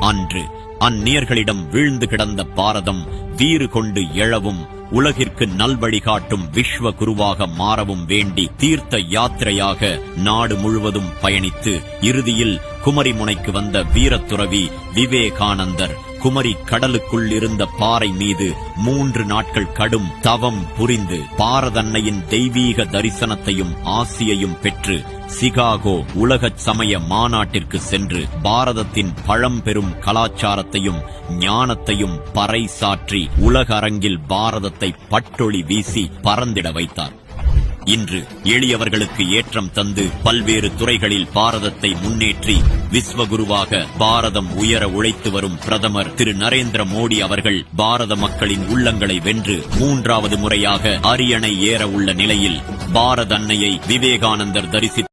அன்று அந்நியர்களிடம் வீழ்ந்து கிடந்த பாரதம் வீறு கொண்டு எழவும் உலகிற்கு நல்வழிகாட்டும் விஸ்வ குருவாக மாறவும் வேண்டி தீர்த்த யாத்திரையாக நாடு முழுவதும் பயணித்து இறுதியில் குமரி முனைக்கு வந்த வீரத்துறவி விவேகானந்தர் குமரி கடலுக்குள் இருந்த பாறை மீது 3 நாட்கள் கடும் தவம் புரிந்து பாரதன்னையின் தெய்வீக தரிசனத்தையும் ஆசியையும் பெற்று சிகாகோ உலகச் சமய மாநாட்டிற்கு சென்று பாரதத்தின் பழம்பெரும் கலாச்சாரத்தையும் ஞானத்தையும் பறைசாற்றி உலக அரங்கில் பாரதத்தை பட்டொளி வீசி பறந்திட வைத்தார். இன்று எளியவர்களுக்கு ஏற்றம் தந்து பல்வேறு துறைகளில் பாரதத்தை முன்னேற்றி விஸ்வகுருவாக பாரதம் உயர உழைத்து வரும் பிரதமர் திரு நரேந்திர மோடி அவர்கள் பாரத மக்களின் உள்ளங்களை வென்று 3வது முறையாக அரியணை ஏற உள்ள நிலையில் பாரத அன்னையை விவேகானந்தர் தரிசித்து